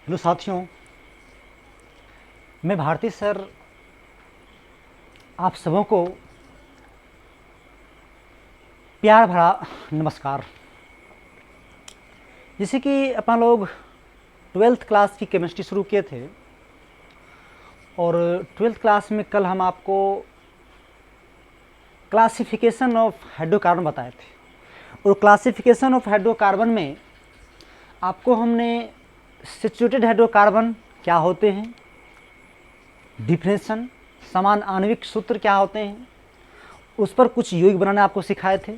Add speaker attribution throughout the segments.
Speaker 1: Hello साथियों, मैं Bharti sir आप सबों को प्यार भरा नमस्कार। जैसे कि अपना लोग 12th क्लास की केमिस्ट्री शुरू किए थे और 12th क्लास में कल हम आपको क्लासिफिकेशन ऑफ हाइड्रोकार्बन बताए थे और क्लासिफिकेशन ऑफ हाइड्रोकार्बन में आपको हमने सैचुरेटेड हाइड्रोकार्बन क्या होते हैं, डिफिनेशन, समान आणविक सूत्र क्या होते हैं, उस पर कुछ यौगिक बनाना आपको सिखाए थे।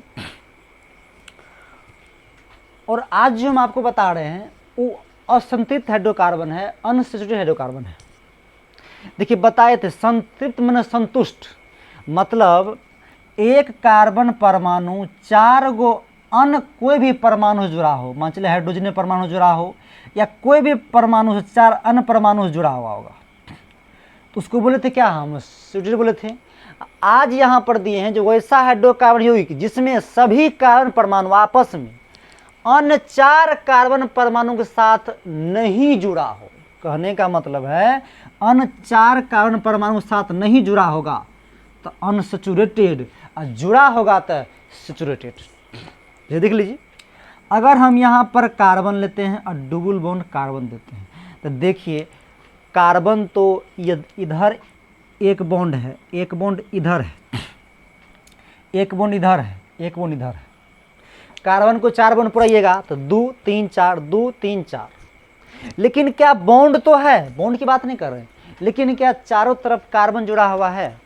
Speaker 1: और आज जो हम आपको बता रहे हैं वो असंतृप्त हाइड्रोकार्बन है, अनसैचुरेटेड हाइड्रोकार्बन है। देखिए बताए थे, संतृप्त माने संतुष्ट, मतलब एक कार्बन परमाणु 4 गो अन्य कोई भी परमाणु से जुड़ा हो, मान चलिए हाइड्रोजन में परमाणु जुड़ा हो या कोई भी परमाणु से 4 अन्य परमाणु से जुड़ा हुआ होगा, तो उसको बोले थे क्या, हम सैचुरेटेड बोले थे। आज यहाँ पर दिए हैं जो वैसा हाइड्रोकार्बन यौगिक जिसमें सभी कार्बन परमाणु आपस में अन्य 4 कार्बन परमाणु के साथ नहीं जुड़ा हो। कहने का मतलब है अन्य 4 कार्बन परमाणु के साथ नहीं जुड़ा होगा तो अनसैचुरेटेड, और जुड़ा होगा तो सैचुरेटेड। ये देख लीजिए, अगर हम यहाँ पर कार्बन लेते हैं और डबल बॉन्ड कार्बन देते हैं तो देखिए कार्बन तो इधर एक बॉन्ड है, एक बॉन्ड इधर है, एक बॉन्ड इधर है, एक बॉन्ड इधर है। कार्बन को 4 बॉन्ड पुराइएगा तो 2 3 4, 2 3 4। लेकिन क्या बॉन्ड तो है, बॉन्ड की बात नहीं कर रहे, लेकिन क्या चारों तरफ कार्बन जुड़ा हुआ है?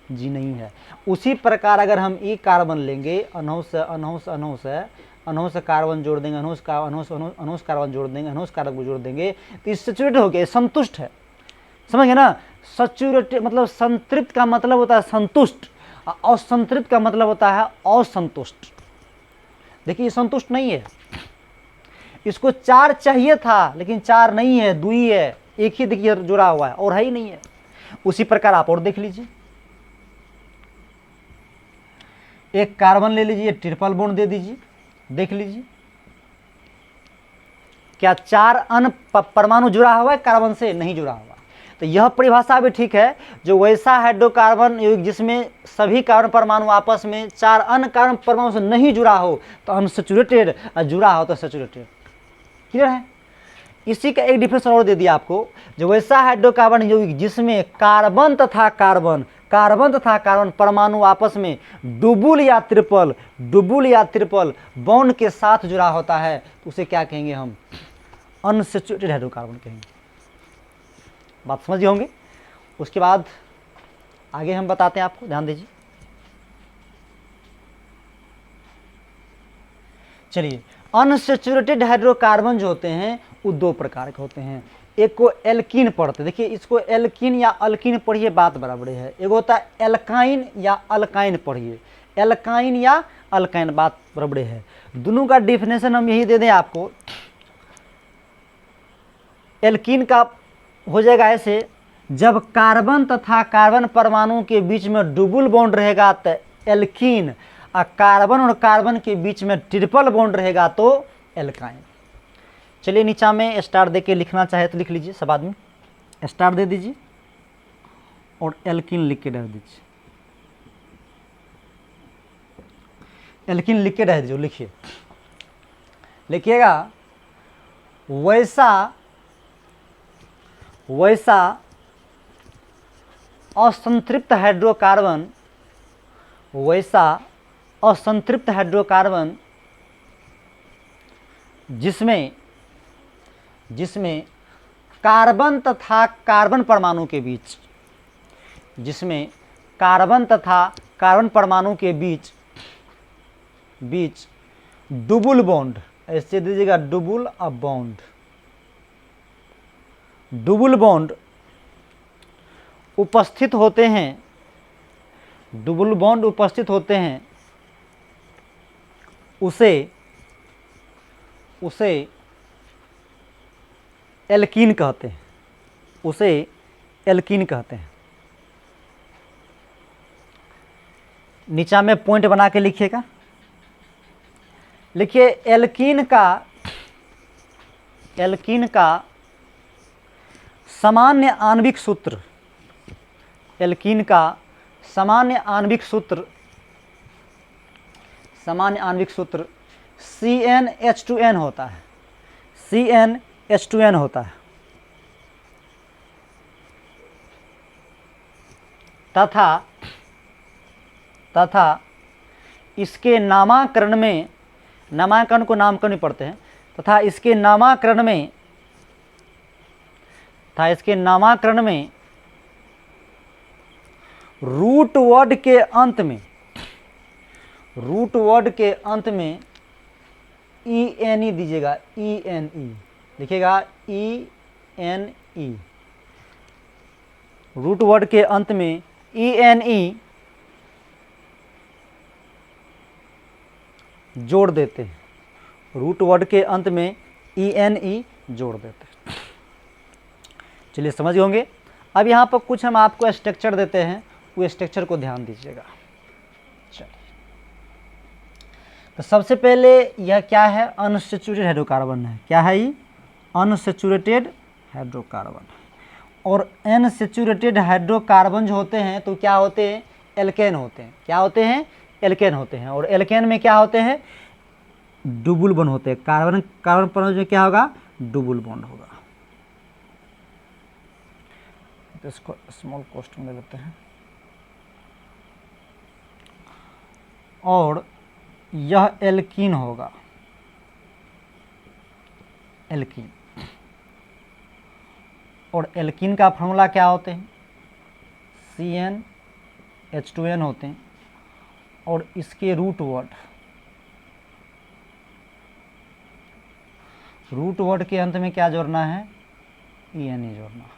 Speaker 1: जी नहीं है। उसी प्रकार अगर हम एक कार्बन लेंगे, अनहोस से अनहोस, अनहोस से अनहोस से कार्बन जोड़ देंगे, अनहोस कार्बन जोड़ देंगे, अनहोस कार्बन को जोड़ देंगे तो इस सैचुरेटेड हो गया, संतुष्ट है। समझ गए ना? सैचुरेटेड मतलब संतृप्त का मतलब होता है संतुष्ट, और असंतृप्त का मतलब होता है असंतुष्ट। देखिए संतुष्ट नहीं है, इसको 4 चाहिए था लेकिन 4 नहीं है, 2 ही है, एक ही देखिए जुड़ा हुआ है और है ही नहीं है। उसी प्रकार आप और देख लीजिए, एक कार्बन ले लीजिए, ट्रिपल बॉन्ड दे दीजिए, देख लीजिए क्या 4 अन्य परमाणु जुड़ा हुआ है कार्बन से? नहीं जुड़ा हुआ। तो यह परिभाषा भी ठीक है, जो वैसा हाइड्रोकार्बन यौगिक जिसमें सभी कार्बन परमाणु आपस में 4 अन्य कार्बन परमाणु से नहीं जुड़ा हो तो अनसैचुरेटेड, और जुड़ा हो तो सैचुरेटेड। क्लियर है? इसी का एक डिफरेंस और दे दिया आपको, जो वैसा हाइड्रोकार्बन यौगिक जिसमें कार्बन तथा कार्बन परमाणु आपस में डबल या ट्रिपल बॉन्ड के साथ जुड़ा होता है तो उसे क्या कहेंगे? हम अनसैचुरेटेड हाइड्रोकार्बन कहेंगे। बात समझिए होंगे। उसके बाद आगे हम बताते हैं आपको, ध्यान दीजिए। चलिए, अनसैचुरेटेड हाइड्रोकार्बन जो होते हैं वो 2 प्रकार के होते हैं। एक को एल्कीन पढ़ते, देखिए इसको एल्कीन या अल्कीन पढ़िए, बात बराबर है। एक होता है एल्काइन या अल्काइन पढ़िए, एल्काइन या अल्काइन, बात बराबर है। दोनों का डिफिनेशन हम यही दे दें आपको। एल्कीन का हो जाएगा ऐसे, जब कार्बन तथा कार्बन परमाणु के बीच में डबल बॉन्ड रहेगा तो एल्कीन, और कार्बन और कार्बन के बीच में ट्रिपल बॉन्ड रहेगा तो एल्काइन। चलिए नीचा में स्टार दे के लिखना चाहे तो लिख लीजिए, सब आदमी स्टार दे दीजिए और एल्कीन लिख के रह दीजिए, एल्कीन लिख के रह दीजिए, लिखिए, लिखिएगा वैसा असंतृप्त हाइड्रोकार्बन, वैसा असंतृप्त हाइड्रोकार्बन जिसमें कार्बन तथा कार्बन परमाणु के बीच, जिसमें कार्बन तथा कार्बन परमाणु के बीच डबल बॉन्ड, ऐसे दीजिएगा डबल बॉन्ड, डबल बॉन्ड उपस्थित होते हैं, डबल बॉन्ड उपस्थित होते हैं, उसे एल्कीन कहते हैं, उसे एल्कीन कहते हैं। नीचा में पॉइंट बना के लिखिएगा, लिखिए एल्कीन का सामान्य आणविक सूत्र, एल्कीन का सामान्य आणविक सूत्र CnH2n होता है, CnH2n होता है। तथा इसके नामकरण में, नामकरण को नामकरण में पढ़ते हैं, तथा इसके नामकरण में रूट वर्ड के अंत में ENE दीजिएगा, ENE लिखिएगा, ENE, रूट वर्ड के अंत में ENE जोड़ देते हैं, रूट वर्ड के अंत में ENE जोड़ देते हैं। चलिए समझ गए होंगे। अब यहाँ पर कुछ हम आपको स्ट्रक्चर देते हैं, वो स्ट्रक्चर को ध्यान दीजिएगा। चलिए, तो सबसे पहले यह क्या है, अनसैचुरेटेड हाइड्रोकार्बन है। क्या है ये? Unsaturated hydrocarbon. और अनसैचुरेटेड हाइड्रोकार्बन जो होते हैं तो क्या होते हैं, एल्केन होते हैं। क्या होते हैं? एल्केन होते हैं। और एल्केन में क्या होते हैं, डबल बॉन्ड होते हैं। कार्बन कार्बन परमाणु में क्या होगा, डबल बॉन्ड होगा। तो इसको स्मॉल कोष्ठक में ले लेते हैं। और यह एल्कीन होगा, एल्कीन। और एल्कीन का फॉर्मूला क्या होते हैं, CnH2n होते हैं। और इसके रूट वर्ड के अंत में क्या जोड़ना है, ENE जोड़ना।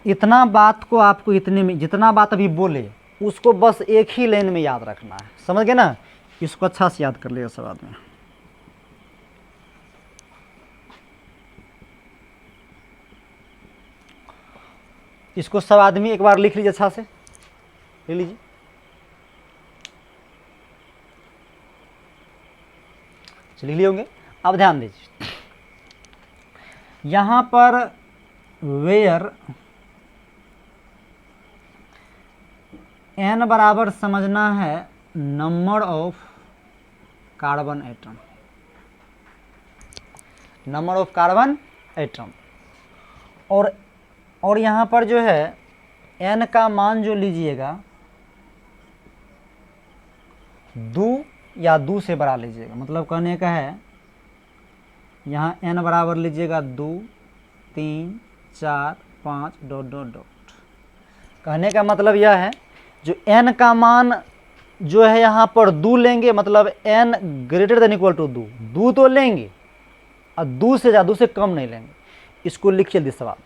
Speaker 1: इतना बात को आपको, इतने में जितना बात अभी बोले उसको बस एक ही लाइन में याद रखना है। समझ गए ना? इसको अच्छा से याद कर लिया सब आदमी। इसको सब आदमी एक बार लिख लीजिए, अच्छा से लिख लीजिए। लिख लिए होंगे। अब ध्यान दीजिए, यहां पर वेयर n बराबर समझना है number of carbon atom, number of carbon atom. और यहाँ पर जो है n का मान जो लीजिएगा 2 या 2 से बड़ा लीजिएगा। मतलब कहने का है यहाँ n बराबर लीजिएगा 2, 3, 4, 5 ... कहने का मतलब यह है जो n का मान जो है यहाँ पर 2 लेंगे, मतलब n greater than equal to 2, 2 तो लेंगे और 2 से ज़्यादा, 2 से कम नहीं लेंगे। इसको लिखिए जल्दी सवाल।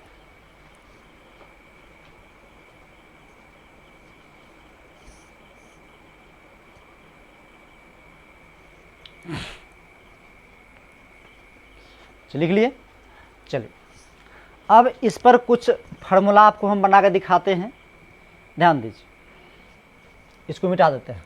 Speaker 1: लिख लिए। चलिए, अब इस पर कुछ फार्मूला आपको हम बना के दिखाते हैं, ध्यान दीजिए। इसको मिटा देते हैं।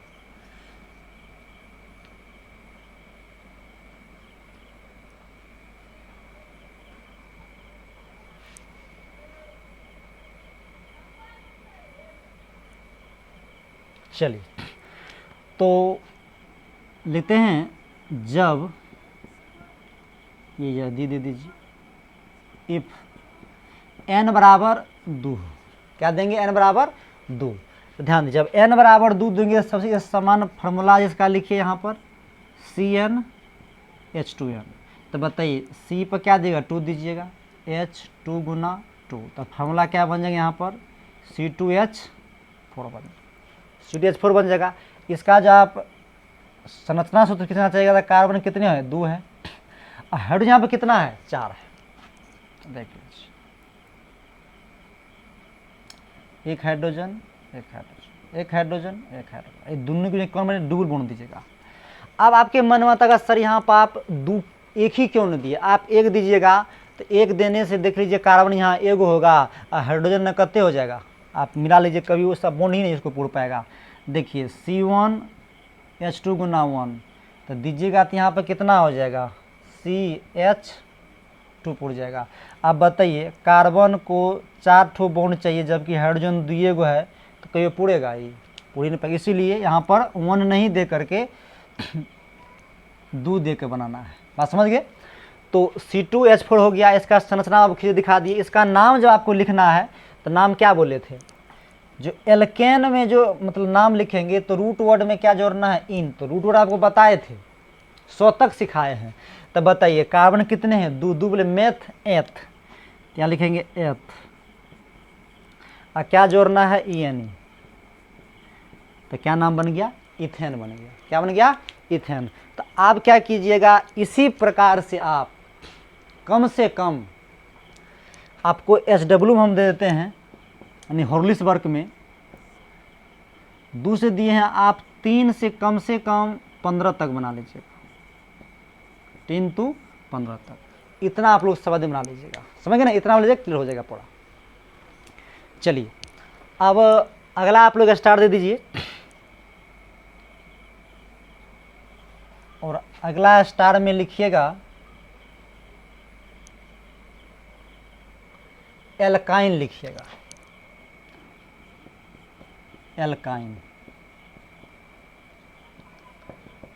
Speaker 1: चलिए, तो लेते हैं, जब ये दे दीजिए, इफ n बराबर 2, क्या देंगे, n बराबर 2। तो ध्यान दीजिए, जब n बराबर 2 देंगे, सबसे समान फार्मूला जिसका लिखिए यहाँ पर CnH2n। तो बताइए C पर क्या देगा, 2 दीजिएगा, H 2 गुना 2, तो फार्मूला क्या बन जाएगा यहाँ पर C2H4 बन जाएगा। इसका जो आप संरचना सूत्र कितना चाहिएगा, कार्बन कितने हैं, 2 है, और हाइड्रोजन यहाँ पर कितना है, 4 है। देख लीजिए, एक हाइड्रोजन, एक हाइड्रोजन, एक हाइड्रोजन, एक हाइड्रोजन, ये दोनों को कौन बने, डबल बॉन्ड दीजिएगा। अब आपके मन में आता है सर यहाँ पर आप एक ही क्यों नहीं दिए, आप एक दीजिएगा, तो एक देने से देख लीजिए कार्बन यहाँ एक होगा और हाइड्रोजन न कत्ते हो जाएगा। आप मिला लीजिए, कभी वो सब बॉन्ड ही नहीं इसको पूर पाएगा। देखिए C1H2 गुना 1, तो दीजिएगा तो यहाँ पर कितना हो जाएगा, CH 2 पुड़ जाएगा। अब बताइए कार्बन को 4 ठो बॉन्ड चाहिए जबकि हाइड्रोजन 2 गो है, तो कहीं पुड़ेगा? ये पूरी नहीं पाएगी, इसीलिए यहाँ पर 1 नहीं दे करके 2 दे के बनाना है। बात समझ गए? तो C2H4 हो गया। इसका संरचना आप खींच दिखा दिए। इसका नाम जब आपको लिखना है तो नाम क्या बोले थे? जो एल्केन में जो मतलब नाम लिखेंगे तो रूट वर्ड में क्या जोड़ना है? इन। तो रूट वर्ड आपको बताए थे, 100 तक सिखाए हैं। तब बताइए कार्बन कितने हैं? 2 2 बोले मेथ एथ, यहाँ लिखेंगे एथ, और क्या जोड़ना है? ENE। तो क्या नाम बन गया? इथेन बन गया। क्या बन गया? इथेन। तो आप क्या कीजिएगा, इसी प्रकार से आप कम से कम आपको SW हम दे देते हैं, यानी हॉर्लिक्स वर्क में 2 से दिए हैं, आप 3 से कम 15 तक बना लीजिएगा, 3 to 15 तक। इतना आप लोग शब्द बना लीजिएगा, समझ गए ना? इतना बना लीजिएगा, क्लियर हो जाएगा पूरा। चलिए अब अगला आप लोग स्टार दे दीजिए, और अगला स्टार में लिखिएगा एल्काइन, लिखिएगा एल्काइन।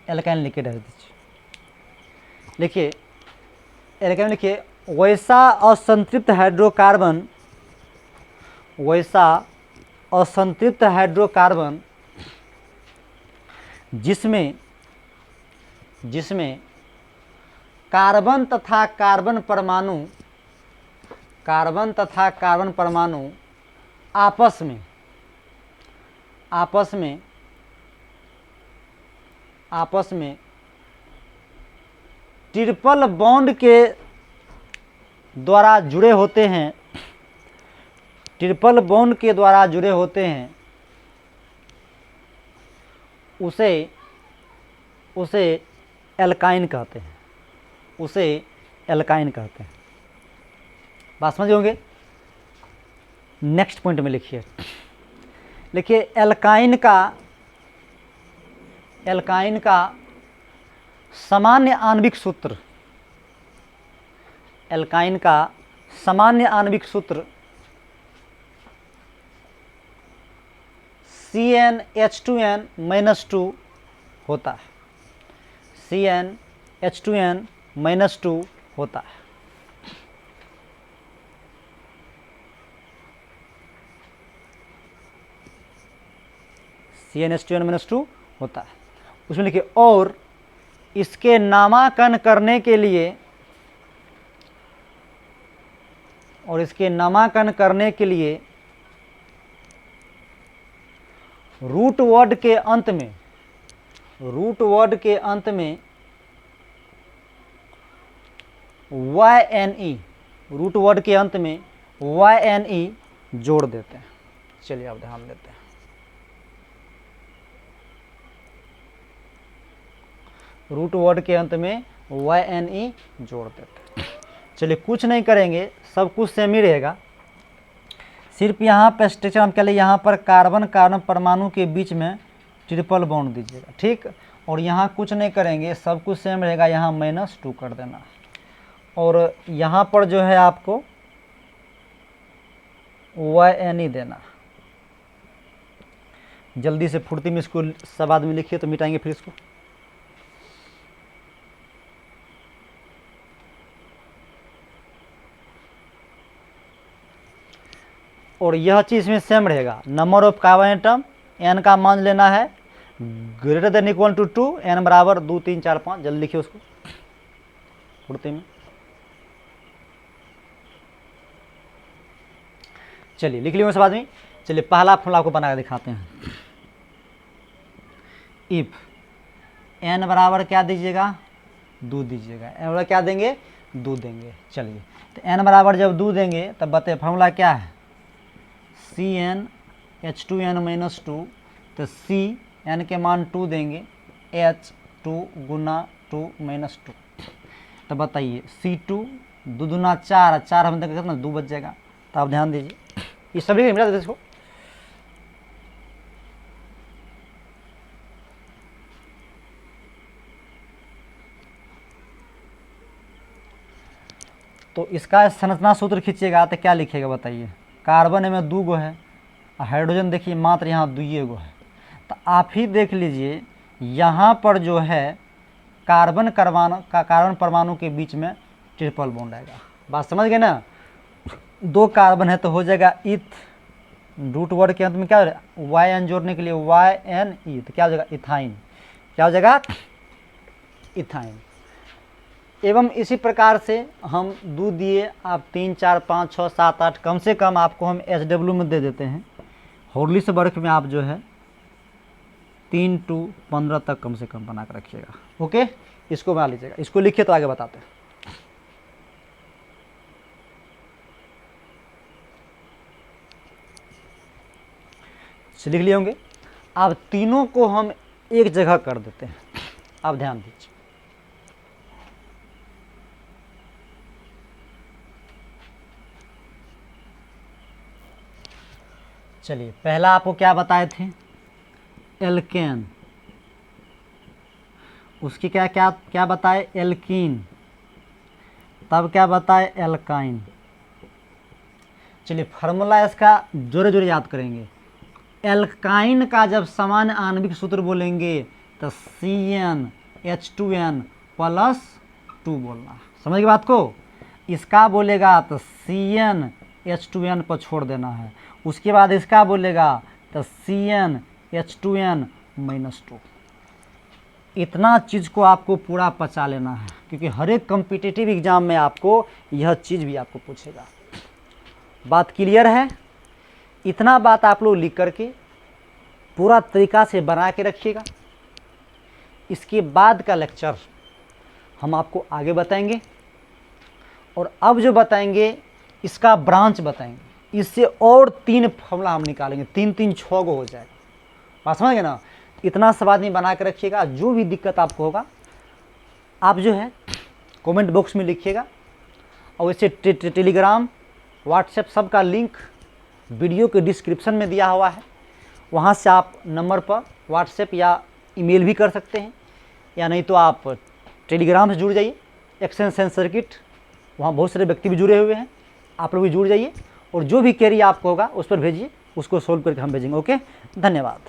Speaker 1: एल्काइन लिख के डाल दीजिए। लिखिए एल्काइन, लिखिए वैसा असंतृप्त हाइड्रोकार्बन, वैसा असंतृप्त हाइड्रोकार्बन जिसमें कार्बन तथा कार्बन परमाणु आपस में ट्रिपल बॉन्ड के द्वारा जुड़े होते हैं, ट्रिपल बॉन्ड के द्वारा जुड़े होते हैं, उसे एल्काइन कहते हैं, उसे एल्काइन कहते हैं। बात समझ होंगे? नेक्स्ट पॉइंट में लिखिए एल्काइन का सामान्य आणविक सूत्र, एल्काइन का सामान्य आणविक सूत्र CnH2n-2 होता है, CnH2n-2 होता है। CnH2n-2 होता है। उसमें लिखिए और इसके नामांकन करने के लिए रूट वर्ड के अंत में YNE जोड़ देते हैं। चलिए आप ध्यान देते हैं, रूट वर्ड के अंत में YNE जोड़ देते हैं। चलिए कुछ नहीं करेंगे, सब कुछ सेम ही रहेगा, सिर्फ यहाँ पर स्ट्रक्चर हम क्या ले, यहाँ पर कार्बन परमाणु के बीच में ट्रिपल बॉन्ड दीजिएगा, ठीक। और यहाँ कुछ नहीं करेंगे, सब कुछ सेम रहेगा, यहाँ -2 कर देना। और यहाँ पर जो है आपको YNE देना। जल्दी से फुर्ती में इसको सब आदमी लिखिए, तो मिटाएंगे फिर इसको। और यह चीज़ में सेम रहेगा, number of carbon atom n का मान लेना है greater than equal to 2, n बराबर 2 3 4 5। जल्दी लिखिए उसको फुर्ती में। चलिए लिख लिया सब आदमी। चलिए पहला फॉर्मूला आपको बना के दिखाते हैं। इफ n बराबर क्या दीजिएगा? 2 दीजिएगा। n बराबर क्या देंगे? 2 देंगे। चलिए तो n बराबर जब 2 देंगे तब बताइए फॉर्मूला क्या है? CnH2n-2, तो C n के मान 2 देंगे, H 2 गुना 2 -2। तो बताइए C2 2 दूना 4, 4 हम देंगे कितना? 2 बच जाएगा। तो आप ध्यान दीजिए, ये सभी मिला देते इसको। तो इसका संरचना सूत्र खींचिएगा तो क्या लिखिएगा बताइए। कार्बन में 2 गो है, हाइड्रोजन देखिए मात्र यहाँ 2 गो है। तो आप ही देख लीजिए यहाँ पर जो है कार्बन परमाणु के बीच में ट्रिपल बॉन्ड आएगा। बात समझ गए ना। 2 कार्बन है तो हो जाएगा इथ, रूट वर्ड के अंत में क्या हो जाएगा वाई एन जोड़ने के लिए YNE, तो क्या हो जाएगा इथाइन। क्या हो जाएगा इथाइन। एवं इसी प्रकार से हम दूध दिए, आप 3 4 5 6 7 8 कम से कम आपको हम SW में दे देते हैं। हॉर्लिक्स वर्ग में आप जो है 3 to 15 तक कम से कम बना कर रखिएगा। ओके, इसको बना लीजिएगा। इसको लिखिए तो आगे बताते हैं। लिख लिए होंगे। अब तीनों को हम एक जगह कर देते हैं। आप ध्यान दीजिए, चलिए पहला आपको क्या बताए थे एल्केन, उसकी क्या क्या क्या बताए एल्कीन, तब क्या बताए एल्काइन। चलिए फार्मूला इसका जोरे जोरे याद करेंगे। एल्काइन का जब सामान्य आणविक सूत्र बोलेंगे तो CnH2n +2 बोलना। समझ गए बात को। इसका बोलेगा तो CnH2n पर छोड़ देना है। उसके बाद इसका बोलेगा तो CnH2n -2। इतना चीज़ को आपको पूरा पचा लेना है, क्योंकि हर एक कॉम्पिटिटिव एग्जाम में आपको यह चीज़ भी आपको पूछेगा। बात क्लियर है। इतना बात आप लोग लिख करके पूरा तरीका से बना के रखिएगा। इसके बाद का लेक्चर हम आपको आगे बताएंगे, और अब जो बताएंगे इसका ब्रांच बताएंगे। इससे और 3 फॉर्मूला हम निकालेंगे, 3 3 6 गो हो जाएगा। बात समझ गए ना। इतना सब आदमी बना के रखिएगा। जो भी दिक्कत आपको होगा आप जो है कमेंट बॉक्स में लिखिएगा, और इसे टेलीग्राम व्हाट्सएप सबका लिंक वीडियो के डिस्क्रिप्शन में दिया हुआ है। वहाँ से आप नंबर पर व्हाट्सएप या ईमेल भी कर सकते हैं, या नहीं तो आप टेलीग्राम से जुड़ जाइए। एक्सटेंशन सर्किट, वहाँ बहुत सारे व्यक्ति भी जुड़े हुए हैं, आप लोग भी जुड़ जाइए, और जो भी क्वेरी आपको होगा उस पर भेजिए, उसको सोल्व करके हम भेजेंगे। ओके, धन्यवाद।